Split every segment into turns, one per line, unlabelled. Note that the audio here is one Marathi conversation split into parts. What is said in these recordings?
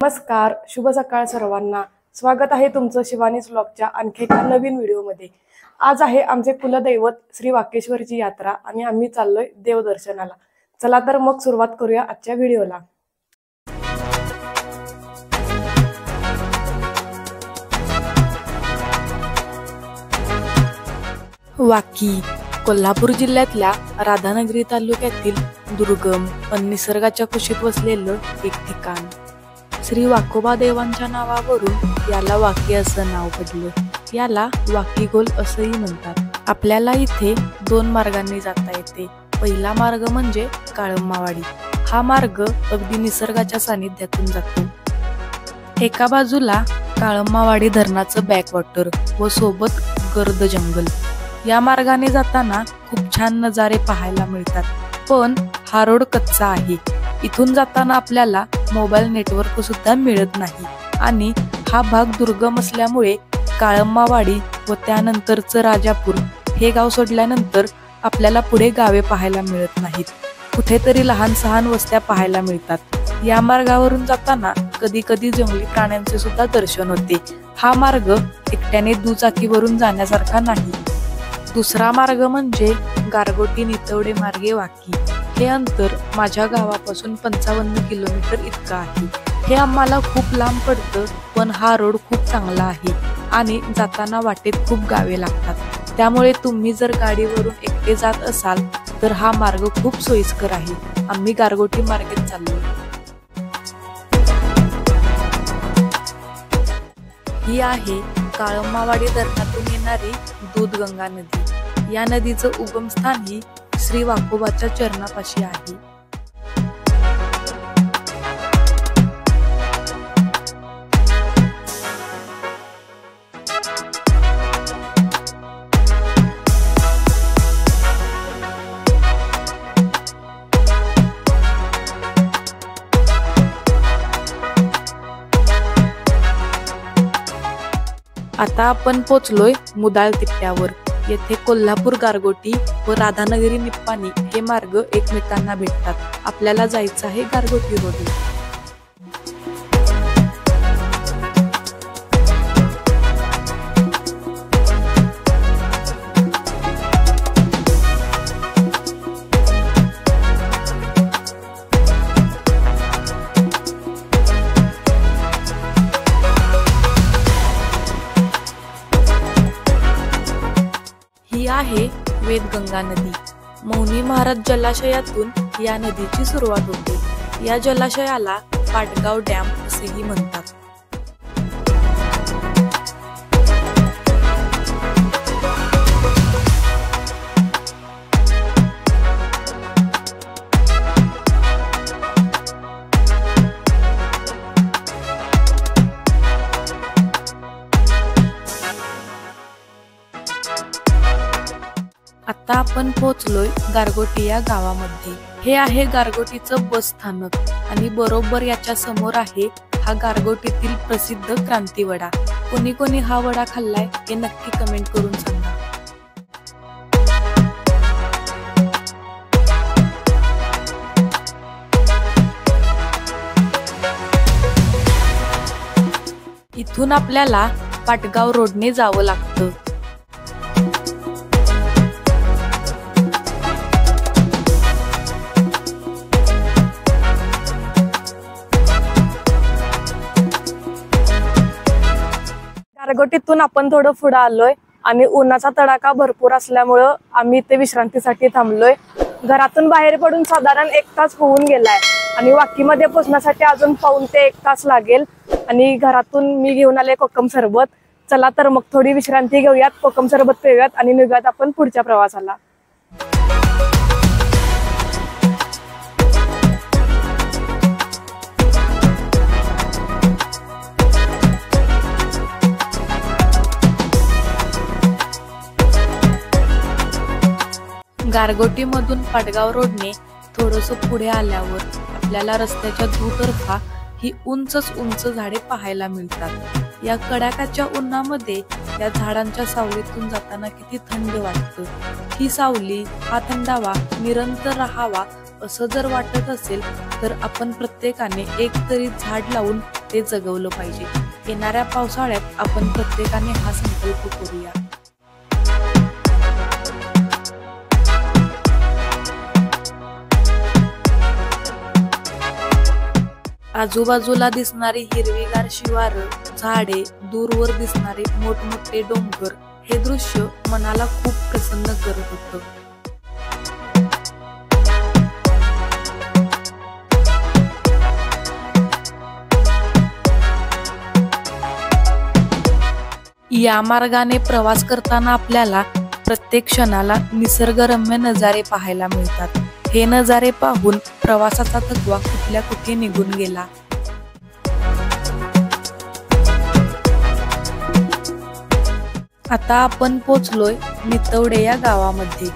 नमस्कार, शुभ सकाळ सर्वांना। स्वागत आहे तुमचं शिवानीज व्लॉगच्या आणखी एका नवीन व्हिडिओमध्ये। आज आहे आमचे कुलदैवत श्री वाकेश्वरची यात्रा आणि आम्ही चाललोय देवदर्शनाला। चला तर मग सुरुवात करूया आजच्या व्हिडिओला। वाकी कोल्हापूर जिल्ह्यातल्या राधानगरी तालुक्यातील दुर्गम पण निसर्गाच्या कुशीत वसलेलं एक ठिकाण। श्री वाकोबा देवांच्या नावावरून याला वाकी असं नाव पडलं। याला वाकीगोल असंही म्हणतात। आपल्याला इथे दोन मार्गांनी जाता येते। पहिला मार्ग म्हणजे काळंबावाडी। हा मार्ग अगदी निसर्गाच्या सानिध्यातून जातो। एका बाजूला काळंबावाडी धरणाचं बॅकवॉटर व सोबत गर्द जंगल। या मार्गाने जाताना खूप छान नजारे पाहायला मिळतात, पण हा रोड कच्चा आहे। इथून जाताना आपल्याला मोबाईल नेटवर्क सुद्धा मिळत नाही आणि हा भाग दुर्गम असल्यामुळे काळंबावाडी व त्यानंतरचं राजापूर हे गाव सोडल्यानंतर आपल्याला पुढे गावे पाहायला मिळत नाहीत। कुठेतरी लहान सहान वस्त्या पाहायला मिळतात। या मार्गावरून जाताना कधी कधी जंगली प्राण्यांचे सुद्धा दर्शन होते। हा मार्ग एकट्याने दुचाकीवरून जाण्यासारखा नाही। दुसरा मार्ग म्हणजे गारगोटी नितवडे मार्गे वाकी। हे अंतर माझ्या गावापासून 55 किलोमीटर इतकं आहे। हे आम्हाला खूप लांब पडतं, पण हा रोड खूप चांगला आहे आणि जाताना वाटेत खूप गावे लागतात। त्यामुळे तुम्ही जर गाडीवरून एकटे जात असाल तर हा मार्ग खूप सोयीस्कर आहे। आम्ही गारगोटी मार्गेत चाललो। ही आहे काळंबावाडी धरणातून येणारी दूधगंगा नदी। या नदीचं उगमस्थान ही श्री वाकोबाच्या चरणापाशी आहे। आता आपण पोचलोय मुदाळ तिट्ट्यावर। येथे कोल्हापूर गारगोटी व राधानगरी निप्पाणी हे मार्ग एकमेकांना भेटतात। आपल्याला जायचं आहे गारगोटी रोडला। ही आहे वेदगंगा नदी। मौनी महाराज जलाशयातून या नदीची सुरुवात होते। या जलाशयाला पाटगाव डॅम असेही म्हणतात। आता आपण पोहोचलोय गारगोटी या गावामध्ये। हे आहे गारगोटीचं बस स्थानक आणि बरोबर याच्या समोर आहे हा गारगोटीतील प्रसिद्ध क्रांती वडा। कोणी कोणी हा वडा खाल्लाय हे नक्की कमेंट करून सांगा। इथून आपल्याला पाटगाव रोडने जावं लागतं। गारगोटीतून आपण थोडं पुढे आलोय आणि उन्हाचा तडाखा भरपूर असल्यामुळं आम्ही इथे विश्रांतीसाठी थांबलोय। घरातून बाहेर पडून साधारण 1 तास होऊन गेलाय आणि वाकीमध्ये पोहोचण्यासाठी अजून पाऊण ते 1 तास लागेल। आणि घरातून मी घेऊन आले कोकम सरबत। चला तर मग थोडी विश्रांती घेऊयात, कोकम सरबत पिऊयात आणि निघूयात आपण पुढच्या प्रवासाला। गारगोटी मधून पाटगाव रोडने थोडंसं पुढे आल्यावर आपल्याला रस्त्याच्या दुतर्फा ही उंच झाडे पाहायला मिळतात। या कडाक्याच्या उन्हामध्ये या झाडांच्या सावलीतून जाताना किती थंड वाटतं। ही सावली, हा थंडावा निरंतर राहावा असं जर वाटत असेल तर आपण प्रत्येकाने एक तरी झाड लावून ते जगवलं पाहिजे. येणाऱ्या पावसाळ्यात आपण प्रत्येकाने हा संकल्प करूया. आजूबाजूला दिसणारी हिरवीगार शिवारं, झाडे, दूरवर दिसणारे मोठमोठे डोंगर हे दृश्य मनाला खूप प्रसन्न करत होतं. या मार्गाने प्रवास करताना आपल्याला प्रत्येक क्षणाला निसर्गरम्य नजारे पाहायला मिळतात. हे नजारे पाहून प्रवासाचा थकवा कुठल्या कुठे निघून गेला. आता आपण पोचलोय नितवडे या गावामध्ये.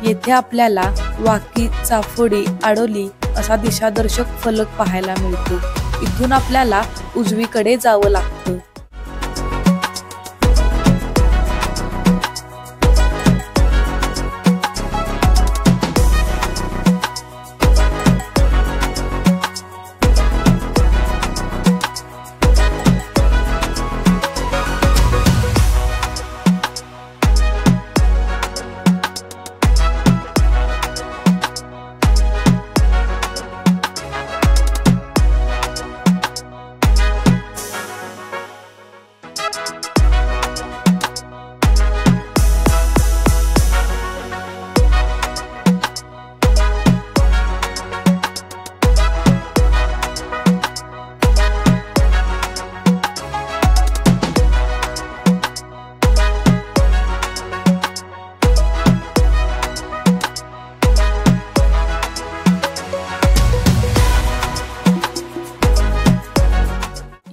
येथे आपल्याला वाकी, चाफोडी, आडोली असा दिशादर्शक फलक पाहायला मिळतो. इथून आपल्याला उजवीकडे जावं लागतं.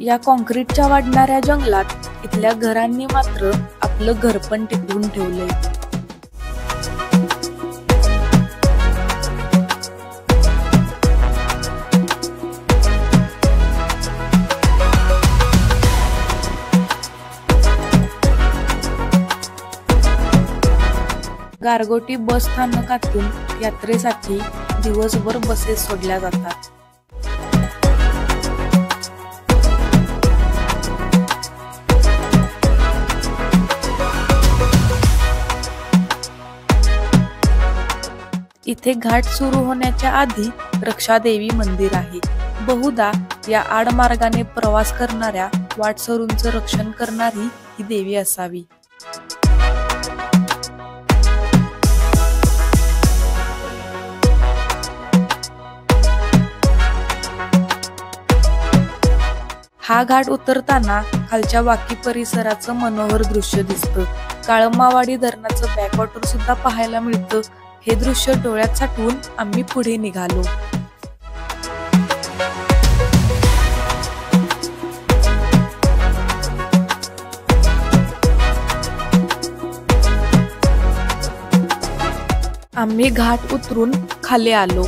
या कॉन्क्रीटच्या वाढणाऱ्या जंगलात इथल्या घरांनी मात्र आपलं घरपण टिकवून ठेवलंय. गारगोटी बस स्थानकातून यात्रेसाठी दिवसभर बसेस सोडल्या जातात. इथे घाट सुरू होण्याच्या आधी रक्षादेवी मंदिर आहे. बहुधा या आडमार्गाने प्रवास करणाऱ्या वाटसरूंचं रक्षण करणारी ही देवी असावी. हा घाट उतरताना खालच्या वाकी परिसराचं मनोहर दृश्य दिसतं. काळमावाडी धरणाचं बॅकवॉटर सुद्धा पाहायला मिळतं. हे दृश्य डोळ्यात साठवून आम्ही पुढे निघालो. आम्ही घाट उतरून खाली आलो.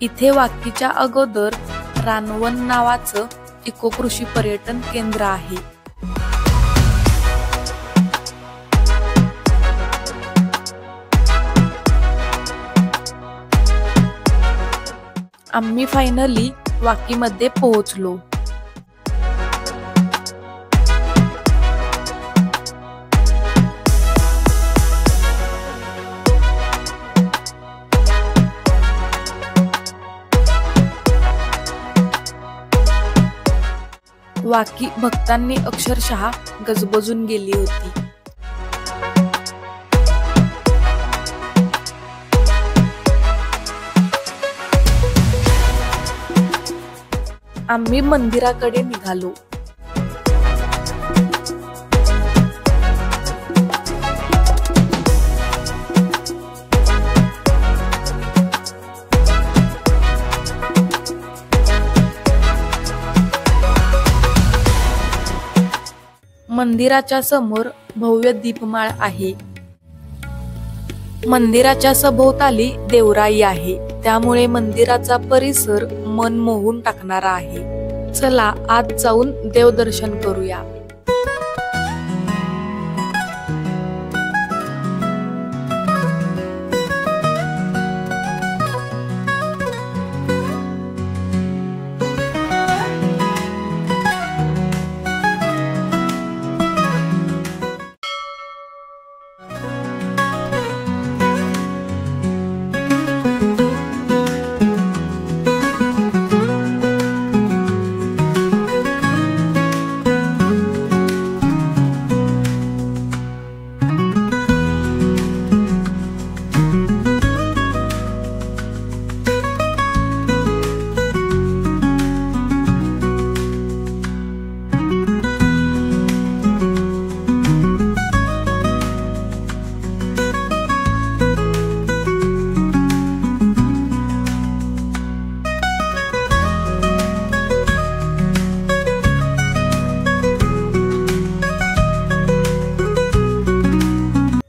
इथे वाकीच्या अगोदर रानवन नावाचं इको कृषी पर्यटन केंद्र आहे. आम्ही फायनली वाकीमध्ये पोहोचलो. वाकी भक्तांनी अक्षरशः गजबजून गेली होती. आम्ही मंदिराकडे निघालो. मंदिराच्या समोर भव्य दीपमाळ आहे. मंदिराच्या सभोवताली देवराई आहे, त्यामुळे मंदिराचा परिसर मन मोहून टाकणारा आहे. चला आत जाऊन देवदर्शन करूया.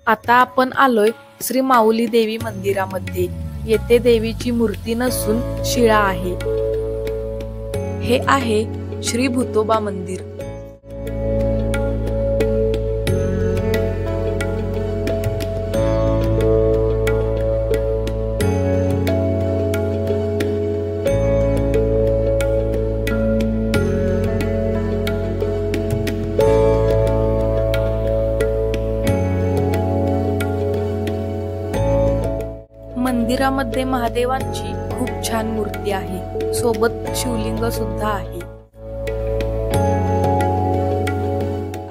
आता आपण आलोय श्री माऊली देवी मंदिरामध्ये. येथे देवीची मूर्ती नसून शिळा आहे. हे आहे श्री भूतोबा मंदिर. मंदिरामध्ये महादेवांची खूप छान मूर्ती आहे. सोबत शिवलिंग सुद्धा आहे.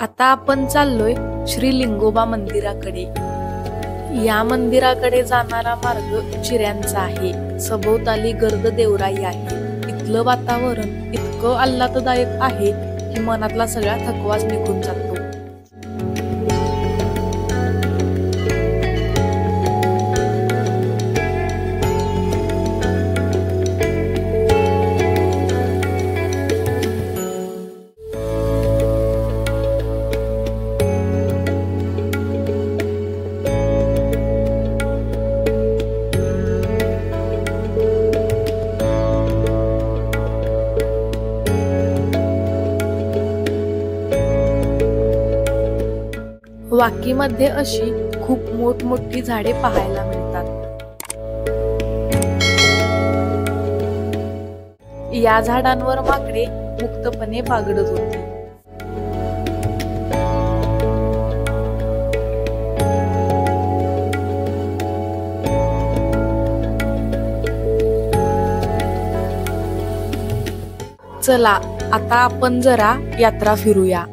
आता आपण चाललोय श्री लिंगोबा मंदिराकडे. या मंदिराकडे जाणारा मार्ग चिऱ्यांचा आहे. सभोवताली गर्द देवराई आहे. इथलं वातावरण इतकं आल्हाददायक आहे की मनातला सगळा थकवाच निघून जातो. वाकीमध्ये अशी खूप मोठमोठी झाडे पाहायला मिळतात. या झाडांवर माकडे मुक्तपणे बागडत होती. चला आता आपण जरा यात्रा फिरूया.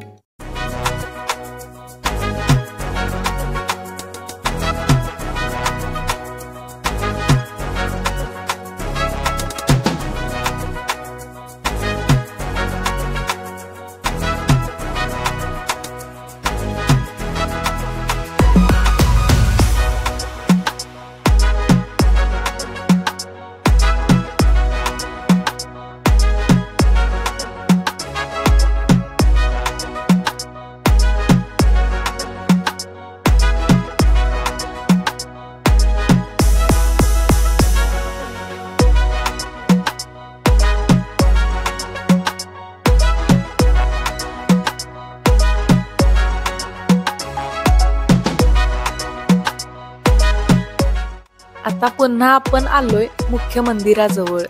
आता पुन्हा आपण आलोय मुख्य मंदिराजवळ.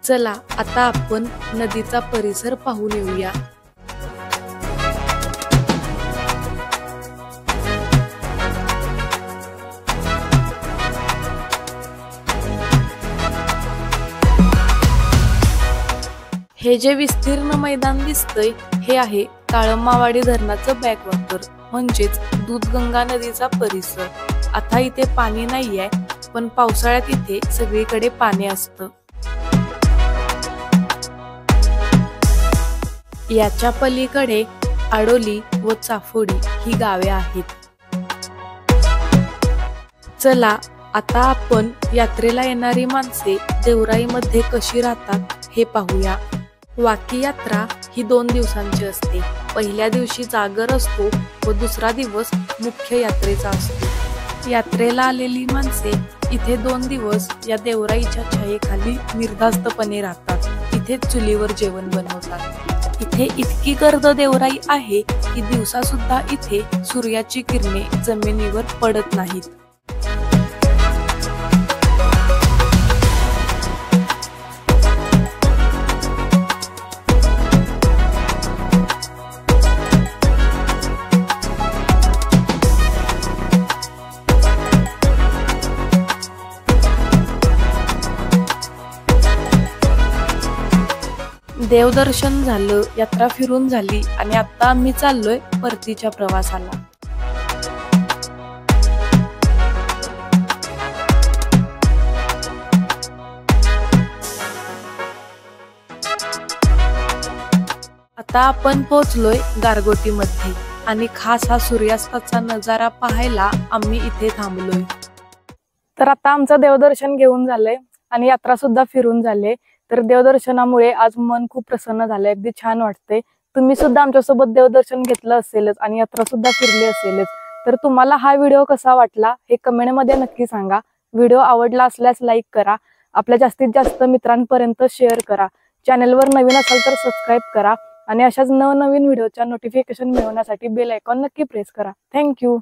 चला आता आपण नदीचा परिसर पाहून येऊया. हे जे विस्तीर्ण मैदान दिसतंय हे आहे काळमावाडी धरणाचं बॅकवॉटर म्हणजेच दूधगंगा नदीचा परिसर। आता इथे पाणी नाहीये, पण पावसाळ्यात इथे सगळीकडे पाणी असतं। याच्या पलीकडे आडोली व चाफोडी ही गावे आहेत। चला आता आपण यात्रेला येणारी माणसे देवराईमध्ये कशी राहतात हे पाहूया। वाकी यात्रा ही 2 दिवसांची असते। पहिल्या दिवशी जागर असतो व दुसरा दिवस मुख्य यात्रेचा असतो। यात्रेला आलेली माणसे इथे 2 दिवस या देवराईच्या छायेखाली निर्धास्तपणे राहतात। इथे चुलीवर जेवण बनवतात। इथे इतकी गर्द देवराई आहे की दिवसा सुद्धा इथे सूर्याची किरणे जमिनीवर पडत नाहीत। देवदर्शन झालं, यात्रा फिरून झाली आणि आता आम्ही चाललोय परतीच्या प्रवासाला। आता आपण पोहोचलोय गारगोटीमध्ये आणि खास हा सूर्यास्ताचा नजारा पाहायला आम्ही इथे थांबलोय। तर आता आमचं देवदर्शन घेऊन झालंय आणि यात्रा सुद्धा फिरून झाले। तर देवदर्शनामुळे आज मन खूप प्रसन्न झालंय, अगदी छान वाटतंय। तुम्ही सुद्धा आमच्यासोबत देवदर्शन घेतलं असेलच आणि यात्रा सुद्धा फिरली असेलच। तर तुम्हाला हा व्हिडिओ कसा वाटला हे कमेंट मध्ये नक्की सांगा। व्हिडिओ आवडला असल्यास लाईक करा, आपल्या जास्तीत जास्त मित्रांपर्यंत शेअर करा। चॅनलवर नवीन असाल तर सबस्क्राईब करा आणि अशाच नवनवीन व्हिडिओच्या नोटिफिकेशन मिळवण्यासाठी बेल आयकॉन नक्की प्रेस करा। थँक्यू।